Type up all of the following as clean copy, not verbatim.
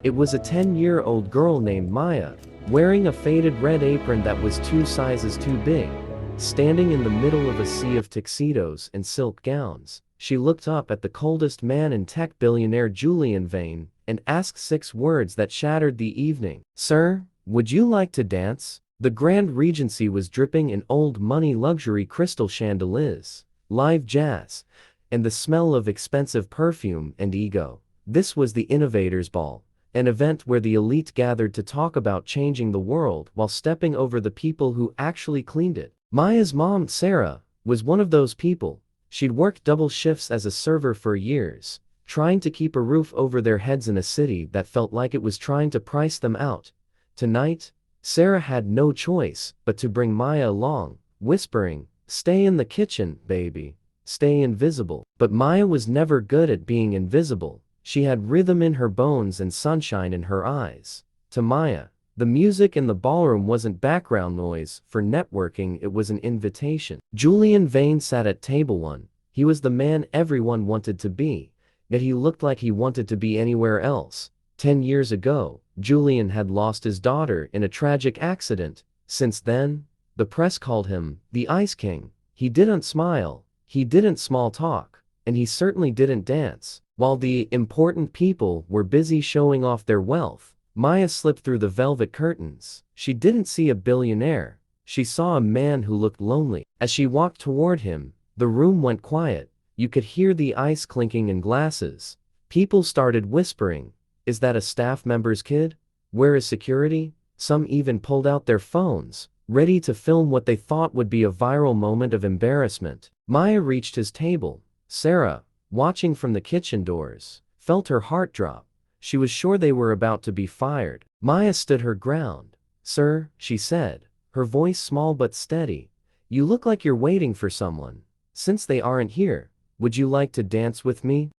It was a 10-year-old girl named Maya, wearing a faded red apron that was 2 sizes too big. Standing in the middle of a sea of tuxedos and silk gowns, she looked up at the coldest man in tech, billionaire Julian Vane, and asked 6 words that shattered the evening. "Sir, would you like to dance?" The Grand Regency was dripping in old money luxury crystal chandeliers, live jazz, and the smell of expensive perfume and ego. This was the Innovators' Ball, an event where the elite gathered to talk about changing the world while stepping over the people who actually cleaned it. Maya's mom, Sarah, was one of those people. She'd worked double shifts as a server for years, trying to keep a roof over their heads in a city that felt like it was trying to price them out. Tonight, Sarah had no choice but to bring Maya along, whispering, "Stay in the kitchen, baby. Stay invisible." But Maya was never good at being invisible. She had rhythm in her bones and sunshine in her eyes. To Maya, the music in the ballroom wasn't background noise for networking, it was an invitation. Julian Vane sat at table 1. He was the man everyone wanted to be, yet he looked like he wanted to be anywhere else. 10 years ago, Julian had lost his daughter in a tragic accident. Since then, the press called him the Ice King. He didn't smile, he didn't small talk, and he certainly didn't dance. While the important people were busy showing off their wealth, Maya slipped through the velvet curtains. She didn't see a billionaire, she saw a man who looked lonely. As she walked toward him, the room went quiet. You could hear the ice clinking in glasses. People started whispering, "Is that a staff member's kid? Where is security?" Some even pulled out their phones, ready to film what they thought would be a viral moment of embarrassment. Maya reached his table. Sarah, watching from the kitchen doors, felt her heart drop. She was sure they were about to be fired. Maya stood her ground. "Sir," she said, her voice small but steady, "you look like you're waiting for someone. Since they aren't here, would you like to dance with me?"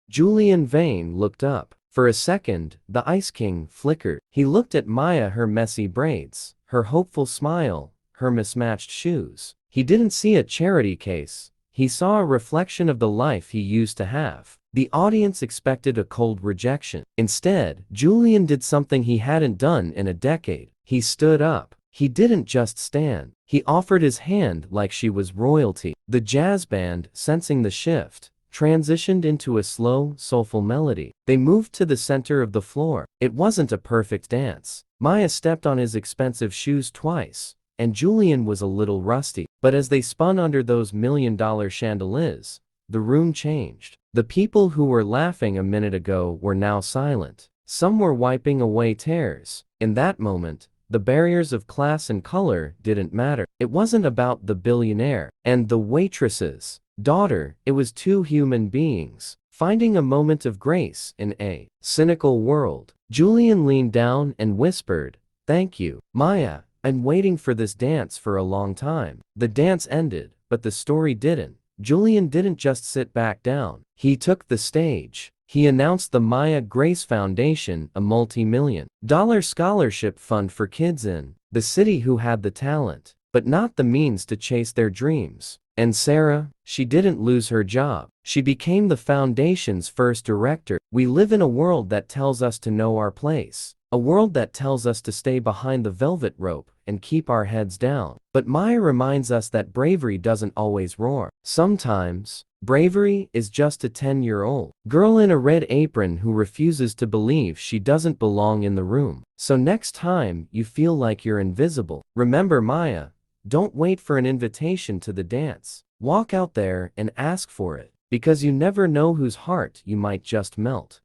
Julian Vane looked up. For a second, the Ice King flickered. He looked at Maya, her messy braids, her hopeful smile, her mismatched shoes. He didn't see a charity case. He saw a reflection of the life he used to have. The audience expected a cold rejection. Instead, Julian did something he hadn't done in a decade. He stood up. He didn't just stand. He offered his hand like she was royalty. The jazz band, sensing the shift, transitioned into a slow, soulful melody. They moved to the center of the floor. It wasn't a perfect dance. Maya stepped on his expensive shoes twice, and Julian was a little rusty. But as they spun under those $1,000,000 chandeliers, the room changed. The people who were laughing a minute ago were now silent. Some were wiping away tears. In that moment, the barriers of class and color didn't matter. It wasn't about the billionaire and the waitress's daughter, it was 2 human beings finding a moment of grace in a cynical world. Julian leaned down and whispered, "Thank you, Maya. I'm waiting for this dance for a long time." The dance ended, but the story didn't. Julian didn't just sit back down. He took the stage. He announced the Maya Grace Foundation, a multi-million-dollar scholarship fund for kids in the city who had the talent, but not the means to chase their dreams. And Sarah, she didn't lose her job. She became the foundation's first director. We live in a world that tells us to know our place. A world that tells us to stay behind the velvet rope and keep our heads down. But Maya reminds us that bravery doesn't always roar. Sometimes, bravery is just a 10-year-old girl in a red apron who refuses to believe she doesn't belong in the room. So next time you feel like you're invisible, remember Maya, don't wait for an invitation to the dance. Walk out there and ask for it, because you never know whose heart you might just melt.